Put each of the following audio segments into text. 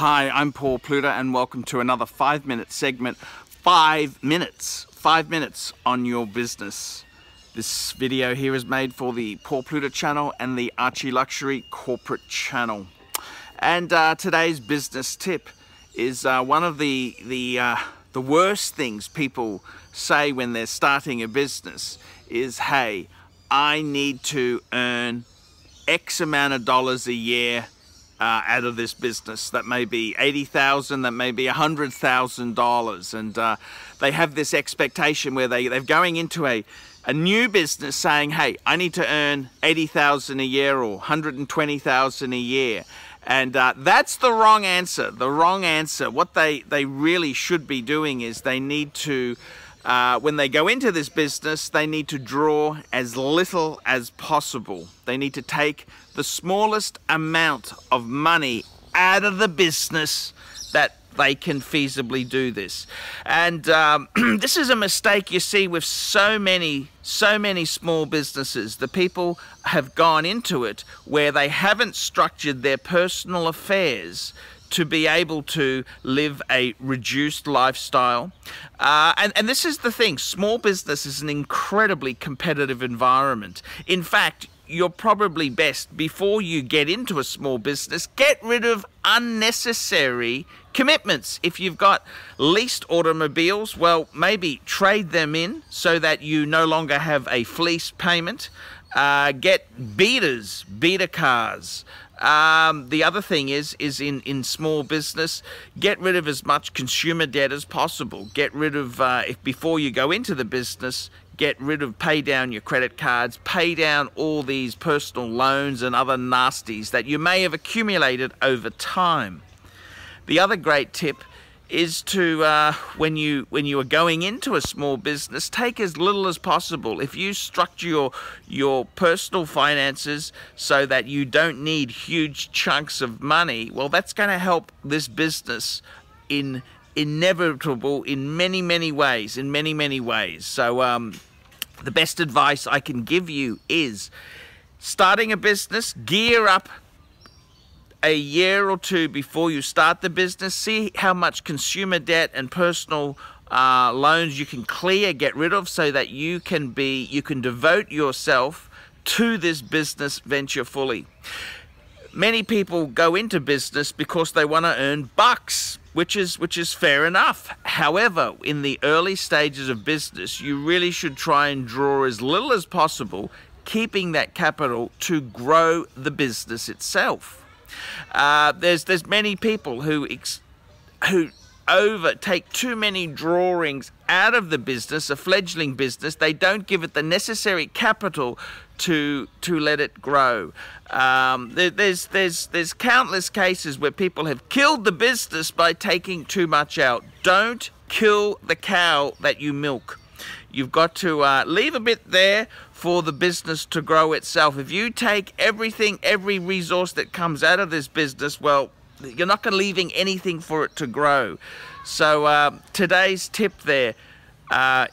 Hi, I'm Paul Pluta and welcome to another 5-minute segment. 5 minutes. 5 minutes on your business. This video here is made for the Paul Pluta channel and the ArchieLuxury corporate channel. And today's business tip is one of the worst things people say when they're starting a business is, hey, I need to earn X amount of dollars a year out of this business. That may be $80,000, that may be $100,000, and they have this expectation where they're going into a new business saying, hey, I need to earn $80,000 a year or $120,000 a year. And that's the wrong answer. The wrong answer. What they really should be doing is they need to, when they go into this business, they need to draw as little as possible. They need to take the smallest amount of money out of the business that they can feasibly do this. And this is a mistake you see with so many small businesses. The people have gone into it where they haven't structured their personal affairs to be able to live a reduced lifestyle. And this is the thing, small business is an incredibly competitive environment. In fact, you're probably best, before you get into a small business, get rid of unnecessary commitments. If you've got leased automobiles, well, maybe trade them in so that you no longer have a fleece payment. Get beta cars. The other thing is in small business, get rid of as much consumer debt as possible. Get rid of, before you go into the business, get rid of, pay down your credit cards, pay down all these personal loans and other nasties that you may have accumulated over time. The other great tip is to, when you are going into a small business, take as little as possible. If you structure your personal finances so that you don't need huge chunks of money, well, that's going to help this business in many ways. So the best advice I can give you is, starting a business, gear up a year or two before you start the business. See how much consumer debt and personal loans you can clear, get rid of, so that you can devote yourself to this business venture fully. Many people go into business because they want to earn bucks, which is fair enough. However, in the early stages of business, you really should try and draw as little as possible, keeping that capital to grow the business itself. There's many people who take too many drawings out of the business, a fledgling business. They don't give it the necessary capital to let it grow. There's countless cases where people have killed the business by taking too much out. Don't kill the cow that you milk. You've got to leave a bit there for the business to grow itself. If you take every resource that comes out of this business, well, you're not going to leaving anything for it to grow. So today's tip there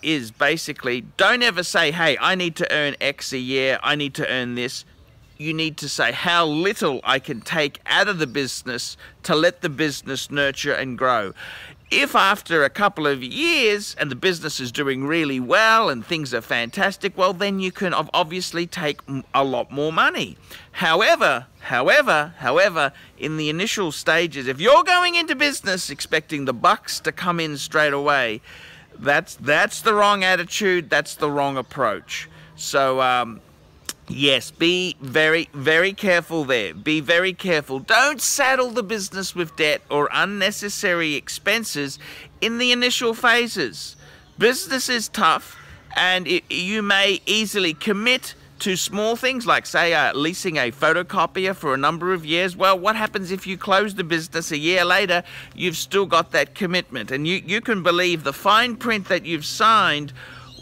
is basically, don't ever say, hey, I need to earn X a year, I need to earn this. You need to say how little I can take out of the business to let the business nurture and grow. If after a couple of years and the business is doing really well and things are fantastic, well, then you can obviously take a lot more money. However, in the initial stages, if you're going into business expecting the bucks to come in straight away, that's the wrong attitude, that's the wrong approach. So, yes, be very careful there. Be very careful. Don't saddle the business with debt or unnecessary expenses in the initial phases. Business is tough, and you may easily commit to small things like, say, leasing a photocopier for a number of years. Well, what happens if you close the business a year later? You've still got that commitment, and you can believe the fine print that you've signed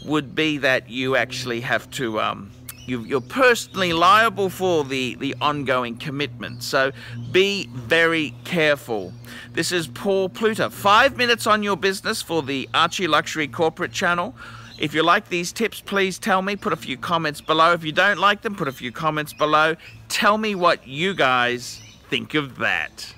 would be that you actually have to you're personally liable for the ongoing commitment. So be very careful. This is Paul Pluta. 5 minutes on your business for the ArchieLuxury corporate channel. If you like these tips, please tell me. Put a few comments below. If you don't like them, put a few comments below. Tell me what you guys think of that.